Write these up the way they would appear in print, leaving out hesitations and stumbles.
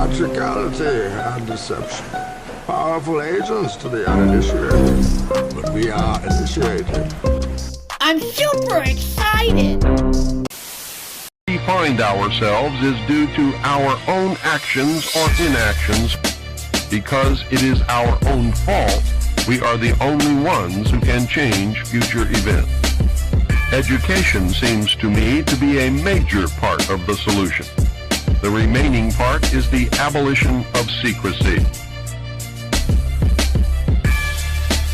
theatricality and deception. Powerful agents to the uninitiated, but we are initiated. I'm super excited! We find ourselves is due to our own actions or inactions. Because it is our own fault, we are the only ones who can change future events. Education seems to me to be a major part of the solution. The remaining part is the abolition of secrecy.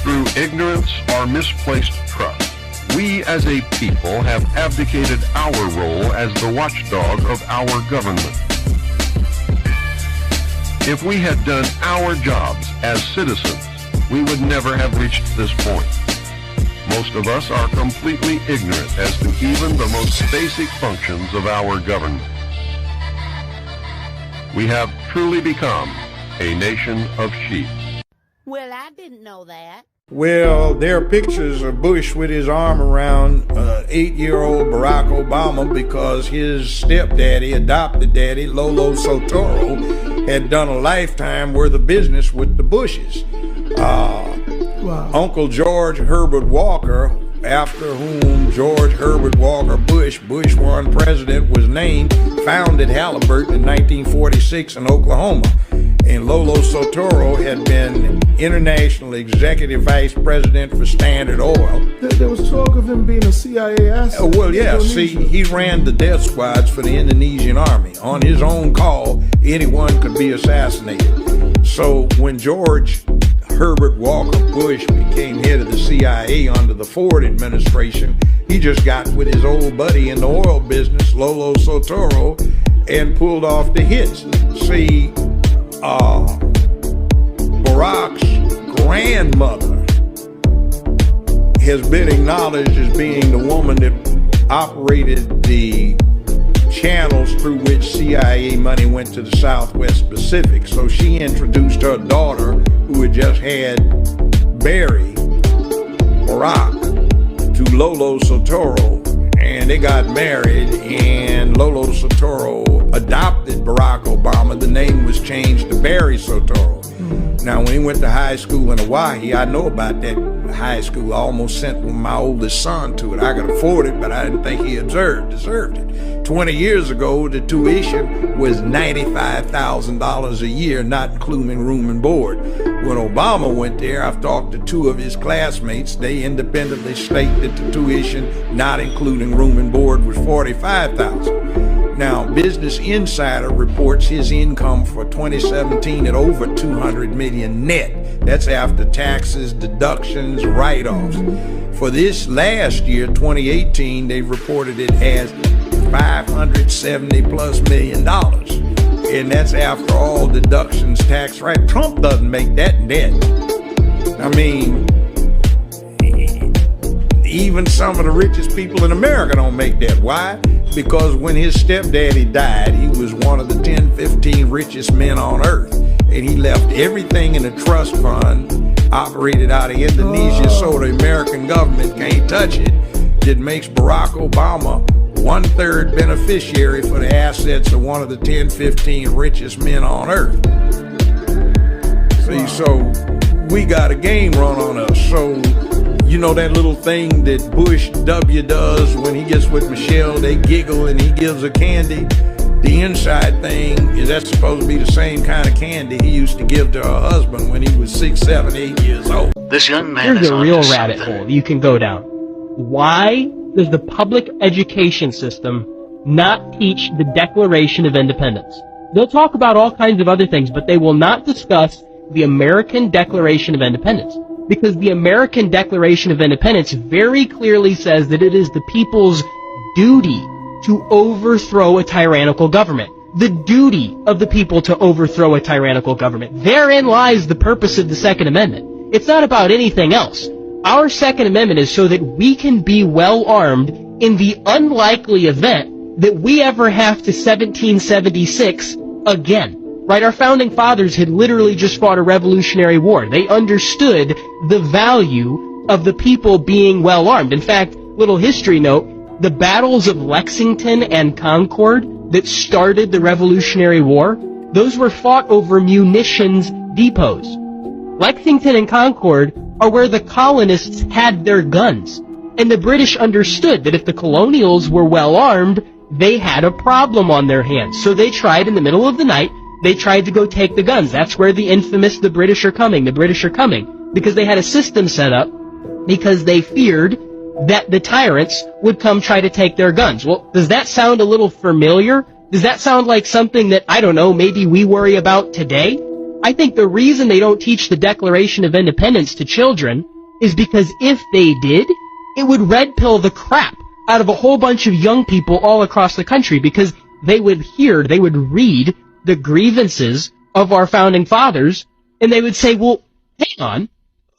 Through ignorance or misplaced trust, we as a people have abdicated our role as the watchdog of our government. If we had done our jobs as citizens, we would never have reached this point. Most of us are completely ignorant as to even the most basic functions of our government. We have truly become a nation of sheep. Well, I didn't know that. Well, there are pictures of Bush with his arm around 8-year-old Barack Obama because his stepdaddy, adopted daddy, Lolo Sotoro, had done a lifetime worth of business with the Bushes. Wow. Uncle George Herbert Walker, after whom George Herbert Walker Bush, Bush 1 president, was named, founded Halliburton in 1946 in Oklahoma. And Lolo Sotoro had been international executive vice president for Standard Oil. There was talk of him being a CIA asset. Well, yeah, see, he ran the death squads for the Indonesian army. On his own call, anyone could be assassinated. So when George Herbert Walker Bush became head of the CIA under the Ford administration, he just got with his old buddy in the oil business, Lolo Sotoro, and pulled off the hits. See, Barack's grandmother has been acknowledged as being the woman that operated the channels through which CIA money went to the Southwest Pacific. So she introduced her daughter, who had just had Barry, Barack, to Lolo Sotoro, and they got married, and Lolo Sotoro adopted Barack Obama. The name was changed to Barry Sotoro. Now, when he went to high school in Hawaii, I know about that high school. I almost sent my oldest son to it. I could afford it, but I didn't think he deserved it. 20 years ago, the tuition was $95,000 a year, not including room and board. When Obama went there, I've talked to two of his classmates. They independently state that the tuition, not including room and board, was $45,000. Now, Business Insider reports his income for 2017 at over $200 million net. That's after taxes, deductions, write-offs. For this last year, 2018, they reported it as $570 plus million. And that's after all deductions, tax, right? Trump doesn't make that net. I mean, even some of the richest people in America don't make that. Why? Because when his stepdaddy died, he was one of the 10, 15 richest men on earth. And he left everything in a trust fund operated out of Indonesia, so the American government can't touch it. It makes Barack Obama 1/3 beneficiary for the assets of one of the 10, 15 richest men on earth. See, so we got a game run on us. So, you know that little thing that Bush W does when he gets with Michelle, they giggle and he gives her candy. The inside thing is that's supposed to be the same kind of candy he used to give to her husband when he was 6, 7, 8 years old. This young man Here's is a onto real rabbit something. hole you can go down. Why does the public education system not teach the Declaration of Independence? They'll talk about all kinds of other things, but they will not discuss the American Declaration of Independence. Because the American Declaration of Independence very clearly says that it is the people's duty to overthrow a tyrannical government. The duty of the people to overthrow a tyrannical government. Therein lies the purpose of the Second Amendment. It's not about anything else. Our Second Amendment is so that we can be well armed in the unlikely event that we ever have to 1776 again. Right? Our founding fathers had literally just fought a Revolutionary War. They understood the value of the people being well armed. In fact, little history note, the battles of Lexington and Concord that started the Revolutionary War, those were fought over munitions depots. Lexington and Concord are where the colonists had their guns. And the British understood that if the colonials were well armed, they had a problem on their hands. So they tried, in the middle of the night, they tried to go take the guns. That's where the infamous "the British are coming," because they had a system set up because they feared that the tyrants would come try to take their guns. Well, does that sound a little familiar? Does that sound like something that, I don't know, maybe we worry about today? I think the reason they don't teach the Declaration of Independence to children is because if they did, it would red pill the crap out of a whole bunch of young people all across the country, because they would read the grievances of our founding fathers, and they would say, well, hang on,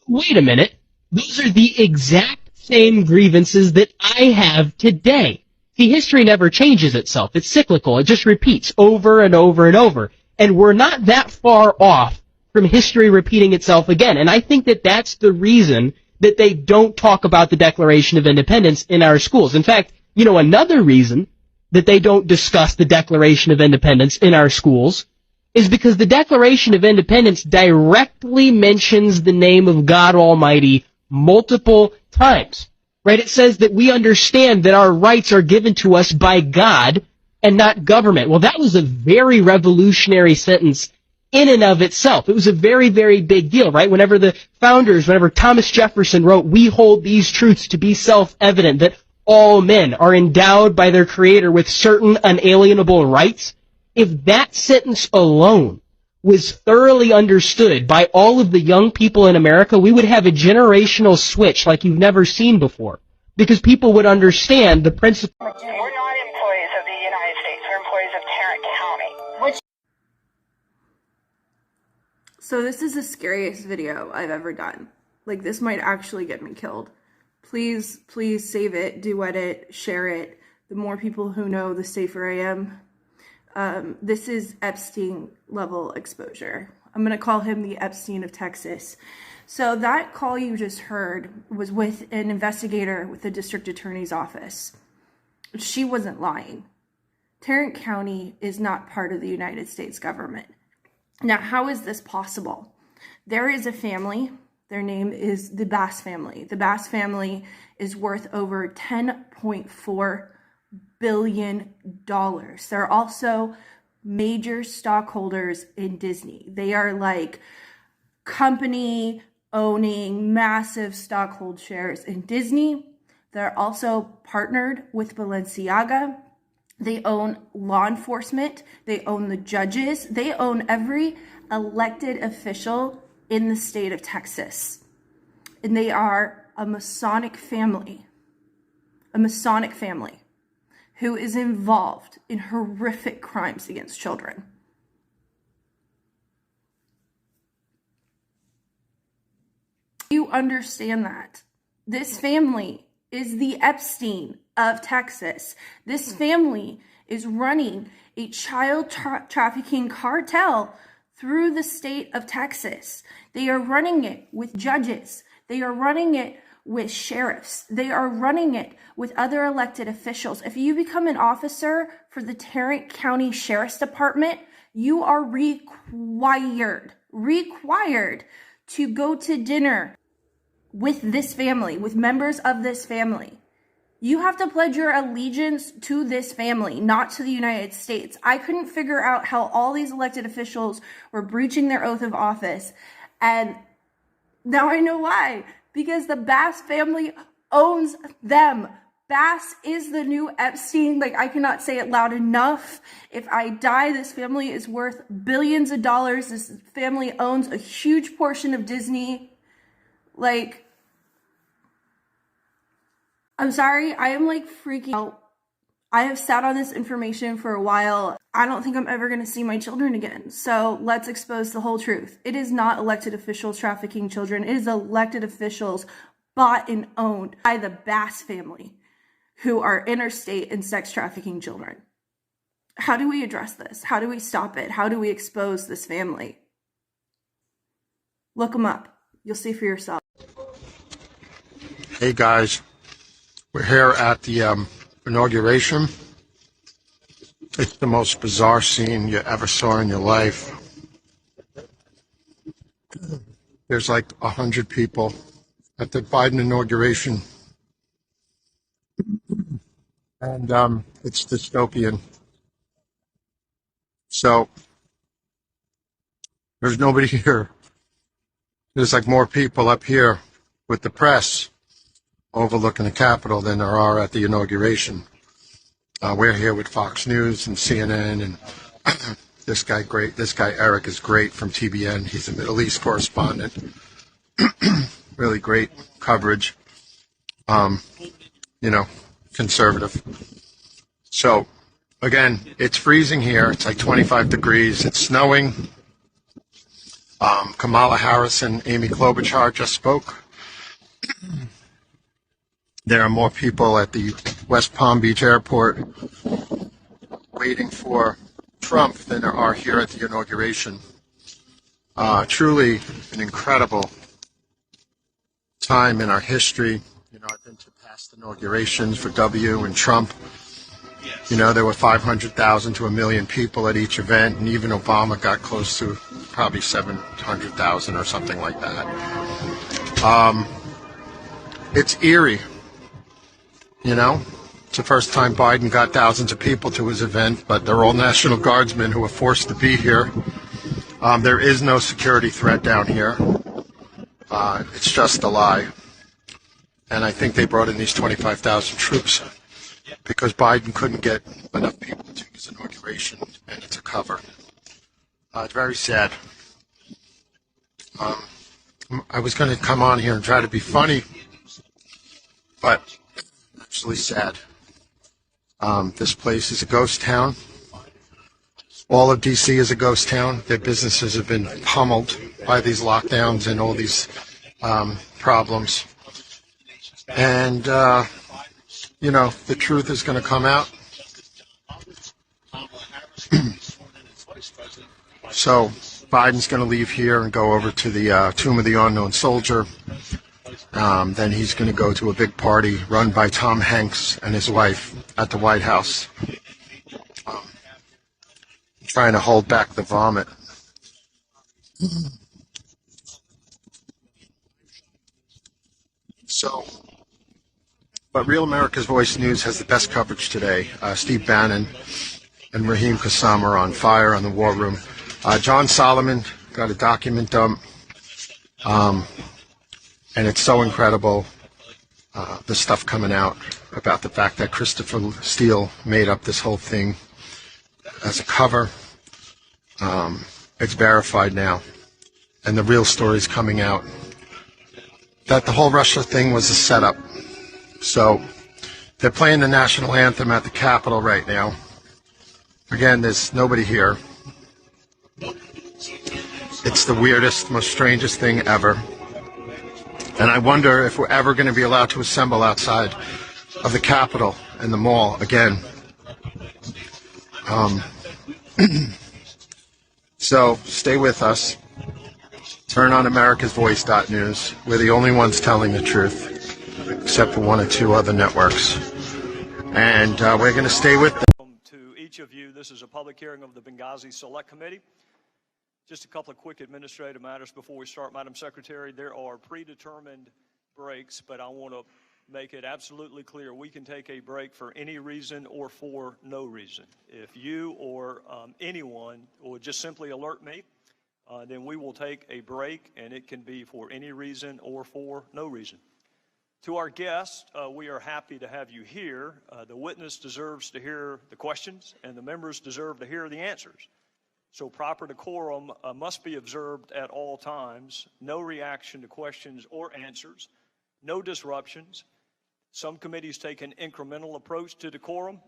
wait a minute, those are the exact same grievances that I have today. See, history never changes itself. It's cyclical. It just repeats over and over and over. And we're not that far off from history repeating itself again. And I think that that's the reason that they don't talk about the Declaration of Independence in our schools. In fact, you know, another reason that they don't discuss the Declaration of Independence in our schools is because the Declaration of Independence directly mentions the name of God Almighty multiple times, right? It says that we understand that our rights are given to us by God and not government. Well, that was a very revolutionary sentence in and of itself. It was a very, very big deal, right? Whenever Thomas Jefferson wrote, "We hold these truths to be self-evident, that all men are endowed by their Creator with certain unalienable rights," if that sentence alone was thoroughly understood by all of the young people in America, we would have a generational switch like you've never seen before, because people would understand the principle. We're not employees of the United States. We're employees of Tarrant County. So this is the scariest video I've ever done. Like, this might actually get me killed. Please save it, do edit, share it. The more people who know, the safer I am. This is Epstein level exposure. I'm going to call him the Epstein of Texas. So that call you just heard was with an investigator with the district attorney's office. She wasn't lying. Tarrant County is not part of the United States government. Now, how is this possible? There is a family. Their name is the Bass family. The Bass family is worth over $10.4 billion. They're also major stockholders in Disney. They are like company owning massive stockhold shares in Disney. They're also partnered with Balenciaga. They own law enforcement. They own the judges. They own every elected official in the state of Texas. And they are a Masonic family who is involved in horrific crimes against children. You understand that. This family is the Epstein of Texas. This family is running a child trafficking cartel through the state of Texas. They are running it with judges. They are running it with sheriffs. They are running it with other elected officials. If you become an officer for the Tarrant County Sheriff's Department, you are required to go to dinner with this family, with members of this family. You have to pledge your allegiance to this family, not to the United States. I couldn't figure out how all these elected officials were breaching their oath of office. And now I know why. Because the Bass family owns them. Bass is the new Epstein. Like, I cannot say it loud enough. If I die, this family is worth billions of dollars. This family owns a huge portion of Disney. Like, I'm sorry, I am like freaking out. I have sat on this information for a while. I don't think I'm ever going to see my children again. So let's expose the whole truth. It is not elected officials trafficking children. It is elected officials bought and owned by the Bass family who are interstate and sex trafficking children. How do we address this? How do we stop it? How do we expose this family? Look them up. You'll see for yourself. Hey guys, we're here at the inauguration It's the most bizarre scene you ever saw in your life. There's like 100 people at the Biden inauguration, and it's dystopian. So there's nobody here. There's like more people up here with the press overlooking the Capitol than there are at the inauguration. We're here with Fox News and CNN, and this guy Eric is great from TBN. He's a Middle East correspondent. Really great coverage. Conservative. So again, it's freezing here. It's like 25 degrees. It's snowing. Kamala Harris and Amy Klobuchar just spoke. There are more people at the West Palm Beach airport waiting for Trump than there are here at the inauguration. Truly an incredible time in our history. I've been to past inaugurations for W and Trump. There were 500,000 to 1 million people at each event, and even Obama got close to probably 700,000 or something like that. It's eerie. It's the first time Biden got thousands of people to his event, but they're all National Guardsmen who are forced to be here. There is no security threat down here. It's just a lie. And I think they brought in these 25,000 troops because Biden couldn't get enough people to his inauguration, and it's a cover. It's very sad. I was going to come on here and try to be funny, but actually sad. This place is a ghost town. All of D.C. is a ghost town. Their businesses have been pummeled by these lockdowns and all these problems. And, the truth is going to come out. So Biden's going to leave here and go over to the Tomb of the Unknown Soldier. Then he's going to go to a big party run by Tom Hanks and his wife at the White House, trying to hold back the vomit. But Real America's Voice News has the best coverage today. Steve Bannon and Raheem Kassam are on fire on the War Room. John Solomon got a document dump. And it's so incredible, the stuff coming out about the fact that Christopher Steele made up this whole thing as a cover. It's verified now. And the real story's coming out. That the whole Russia thing was a setup. So they're playing the national anthem at the Capitol right now. Again, there's nobody here. It's the weirdest, most strangest thing ever. And I wonder if we're ever going to be allowed to assemble outside of the Capitol and the mall again. So stay with us. Turn on americasvoice.news. We're the only ones telling the truth, except for one or two other networks. And we're going to stay with them. To each of you, this is a public hearing of the Benghazi Select Committee. Just a couple of quick administrative matters before we start, Madam Secretary. There are predetermined breaks, but I want to make it absolutely clear we can take a break for any reason or for no reason. If you or anyone would just simply alert me, then we will take a break, and it can be for any reason or for no reason. To our guests, we are happy to have you here. The witness deserves to hear the questions, and the members deserve to hear the answers. So proper decorum must be observed at all times. No reaction to questions or answers. No disruptions. Some committees take an incremental approach to decorum.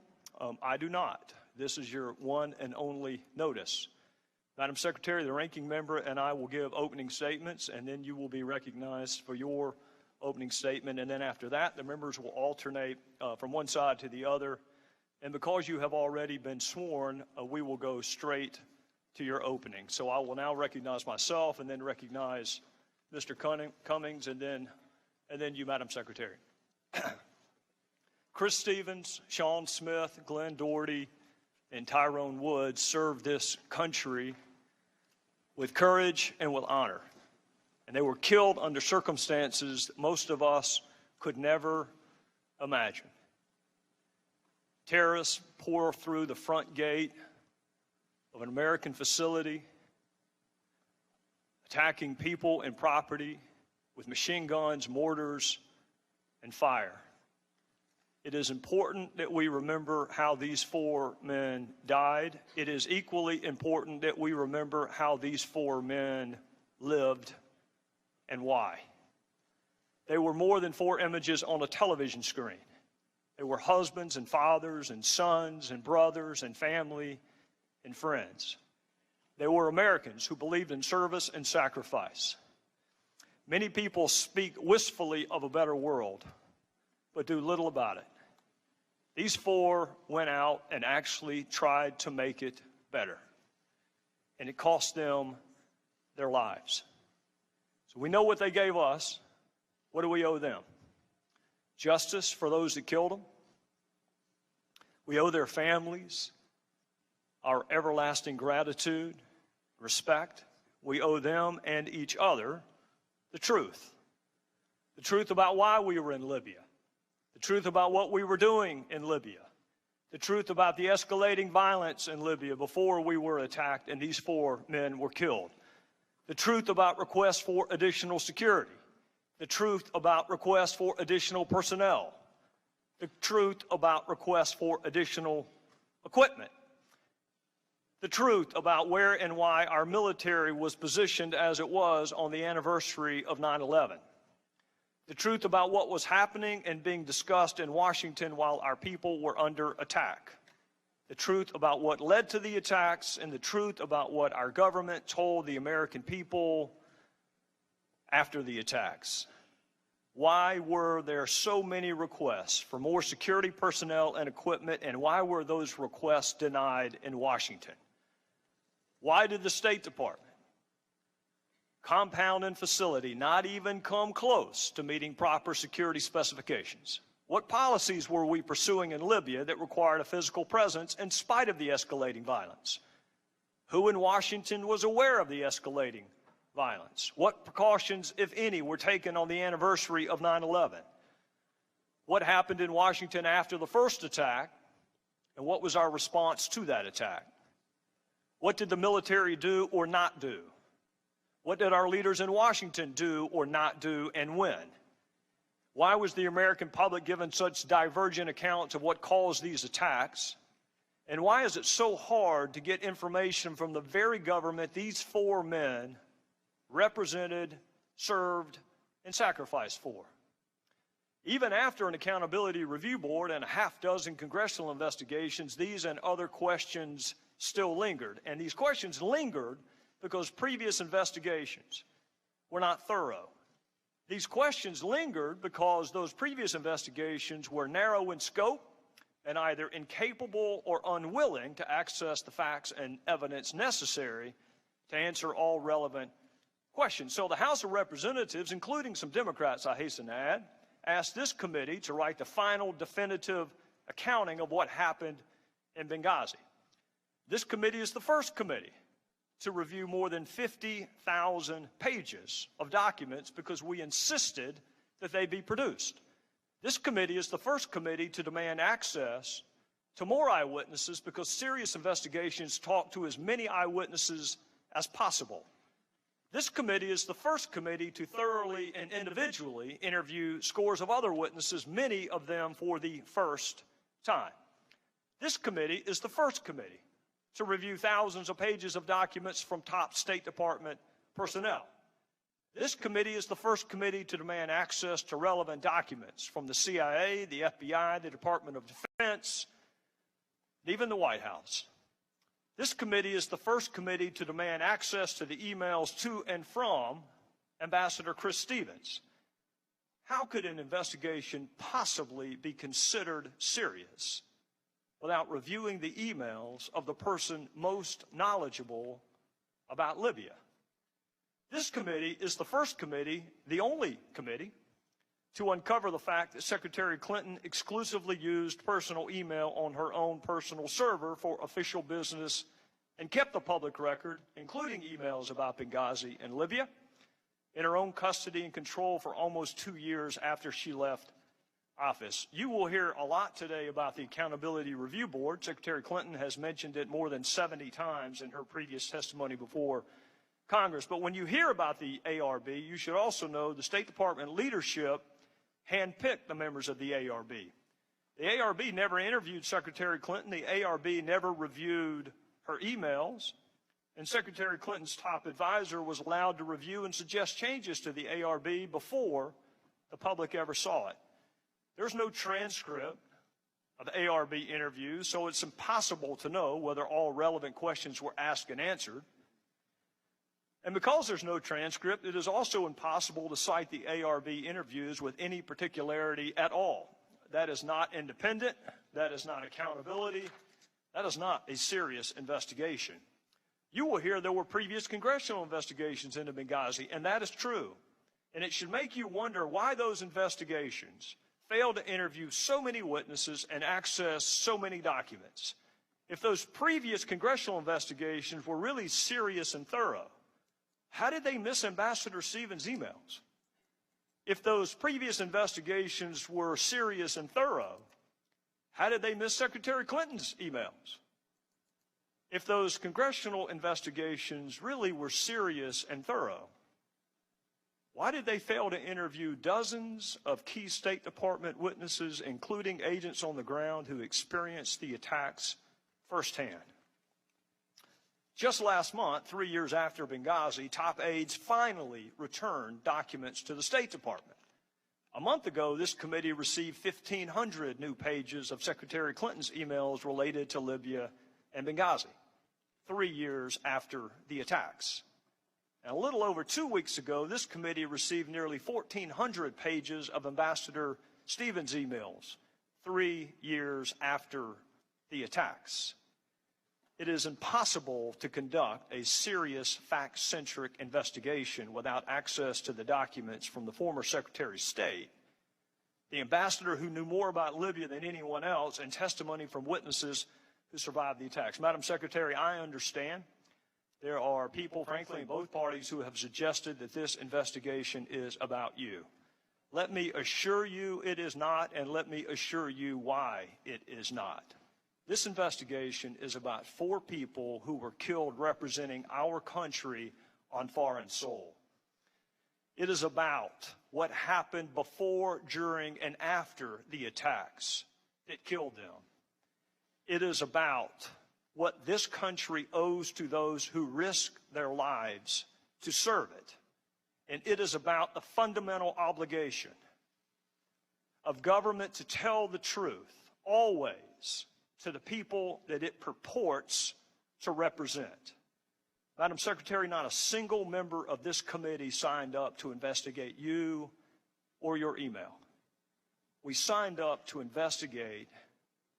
I do not. This is your one and only notice. Madam Secretary, the ranking member and I will give opening statements, and then you will be recognized for your opening statement. And then after that, the members will alternate from one side to the other. And because you have already been sworn, we will go straight to your opening. So I will now recognize myself and then recognize Mr. Cummings and then you, Madam Secretary. Chris Stevens, Sean Smith, Glenn Doherty, and Tyrone Woods served this country with courage and with honor. And they were killed under circumstances that most of us could never imagine. Terrorists pour through the front gate of an American facility, attacking people and property with machine guns, mortars, and fire. It is important that we remember how these 4 men died. It is equally important that we remember how these 4 men lived and why. They were more than 4 images on a television screen. They were husbands and fathers and sons and brothers and family and friends. They were Americans who believed in service and sacrifice. Many people speak wistfully of a better world, but do little about it. These 4 went out and actually tried to make it better, and it cost them their lives. So we know what they gave us. What do we owe them? Justice for those that killed them. We owe their families our everlasting gratitude, respect. We owe them and each other the truth. The truth about why we were in Libya. The truth about what we were doing in Libya. The truth about the escalating violence in Libya before we were attacked and these 4 men were killed. The truth about requests for additional security. The truth about requests for additional personnel. The truth about requests for additional equipment. The truth about where and why our military was positioned as it was on the anniversary of 9/11. The truth about what was happening and being discussed in Washington while our people were under attack. The truth about what led to the attacks and the truth about what our government told the American people after the attacks. Why were there so many requests for more security personnel and equipment, and why were those requests denied in Washington? Why did the State Department, compound and facility, not even come close to meeting proper security specifications? What policies were we pursuing in Libya that required a physical presence in spite of the escalating violence? Who in Washington was aware of the escalating violence? What precautions, if any, were taken on the anniversary of 9/11? What happened in Washington after the first attack, and what was our response to that attack? What did the military do or not do? What did our leaders in Washington do or not do, and when? Why was the American public given such divergent accounts of what caused these attacks? And why is it so hard to get information from the very government these 4 men represented, served, and sacrificed for? Even after an accountability review board and a half-dozen congressional investigations, these and other questions still lingered. And these questions lingered because previous investigations were not thorough. These questions lingered because those previous investigations were narrow in scope and either incapable or unwilling to access the facts and evidence necessary to answer all relevant questions. So the House of Representatives, including some Democrats, I hasten to add, asked this committee to write the final definitive accounting of what happened in Benghazi. This committee is the first committee to review more than 50,000 pages of documents because we insisted that they be produced. This committee is the first committee to demand access to more eyewitnesses because serious investigations talk to as many eyewitnesses as possible. This committee is the first committee to thoroughly and individually interview scores of other witnesses, many of them for the first time. This committee is the first committee to review thousands of pages of documents from top State Department personnel. This committee is the first committee to demand access to relevant documents from the CIA, the FBI, the Department of Defense, and even the White House. This committee is the first committee to demand access to the emails to and from Ambassador Chris Stevens. How could an investigation possibly be considered serious without reviewing the emails of the person most knowledgeable about Libya? This committee is the first committee, the only committee, to uncover the fact that Secretary Clinton exclusively used personal email on her own personal server for official business and kept the public record, including emails about Benghazi and Libya, in her own custody and control for almost 2 years after she left office. You will hear a lot today about the Accountability Review Board. Secretary Clinton has mentioned it more than 70 times in her previous testimony before Congress. But when you hear about the ARB, you should also know the State Department leadership handpicked the members of the ARB. The ARB never interviewed Secretary Clinton. The ARB never reviewed her emails. And Secretary Clinton's top advisor was allowed to review and suggest changes to the ARB before the public ever saw it. There's no transcript of ARB interviews, so it's impossible to know whether all relevant questions were asked and answered. And because there's no transcript, it is also impossible to cite the ARB interviews with any particularity at all. That is not independent. That is not accountability. That is not a serious investigation. You will hear there were previous congressional investigations into Benghazi, and that is true. And it should make you wonder why those investigations failed to interview so many witnesses and access so many documents. If those previous congressional investigations were really serious and thorough, how did they miss Ambassador Stevens' emails? If those previous investigations were serious and thorough, how did they miss Secretary Clinton's emails? If those congressional investigations really were serious and thorough, why did they fail to interview dozens of key State Department witnesses, including agents on the ground who experienced the attacks firsthand? Just last month, 3 years after Benghazi, top aides finally returned documents to the State Department. A month ago, this committee received 1,500 new pages of Secretary Clinton's emails related to Libya and Benghazi, 3 years after the attacks. And a little over 2 weeks ago, this committee received nearly 1,400 pages of Ambassador Stevens' emails, 3 years after the attacks. It is impossible to conduct a serious, fact-centric investigation without access to the documents from the former Secretary of State, the ambassador who knew more about Libya than anyone else, and testimony from witnesses who survived the attacks. Madam Secretary, I understand there are people, frankly, in both parties who have suggested that this investigation is about you. Let me assure you it is not, and let me assure you why it is not. This investigation is about 4 people who were killed representing our country on foreign soil. It is about what happened before, during, and after the attacks that killed them. It is about what this country owes to those who risk their lives to serve it. And it is about the fundamental obligation of government to tell the truth, always, to the people that it purports to represent. Madam Secretary, not a single member of this committee signed up to investigate you or your email. We signed up to investigate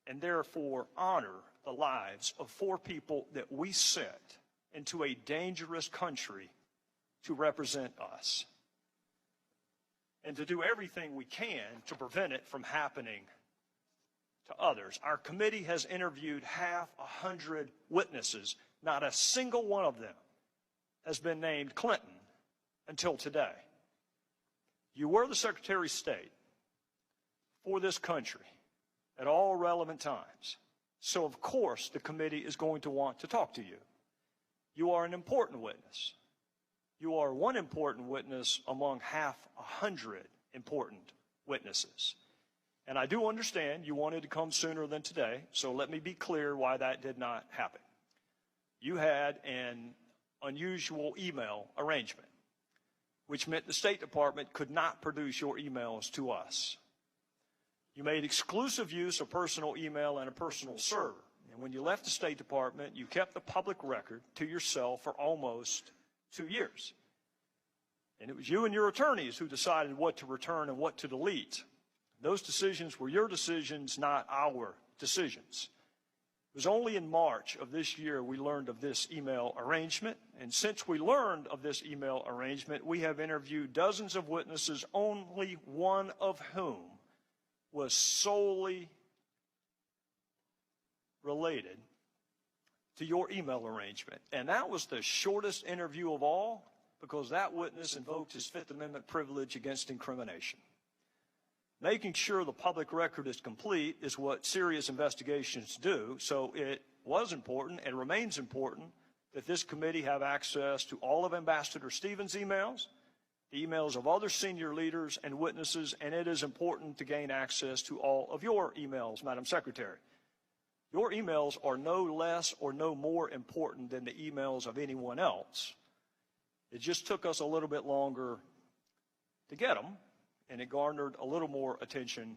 and therefore honor the lives of 4 people that we sent into a dangerous country to represent us, and to do everything we can to prevent it from happening to others. Our committee has interviewed 100 witnesses. Not a single one of them has been named Clinton until today. You were the Secretary of State for this country at all relevant times. So, of course, the committee is going to want to talk to you. You are an important witness. You are one important witness among 100 important witnesses. And I do understand you wanted to come sooner than today, so let me be clear why that did not happen. You had an unusual email arrangement, which meant the State Department could not produce your emails to us. You made exclusive use of personal email and a personal server. And when you left the State Department, you kept the public record to yourself for almost 2 years. And it was you and your attorneys who decided what to return and what to delete. Those decisions were your decisions, not our decisions. It was only in March of this year we learned of this email arrangement, and since we learned of this email arrangement, we have interviewed dozens of witnesses, only one of whom was solely related to your email arrangement. And that was the shortest interview of all, because that witness invoked his Fifth Amendment privilege against incrimination. Making sure the public record is complete is what serious investigations do, so it was important and remains important that this committee have access to all of Ambassador Stevens' emails, the emails of other senior leaders and witnesses, and it is important to gain access to all of your emails, Madam Secretary. Your emails are no less or no more important than the emails of anyone else. It just took us a little bit longer to get them, and it garnered a little more attention.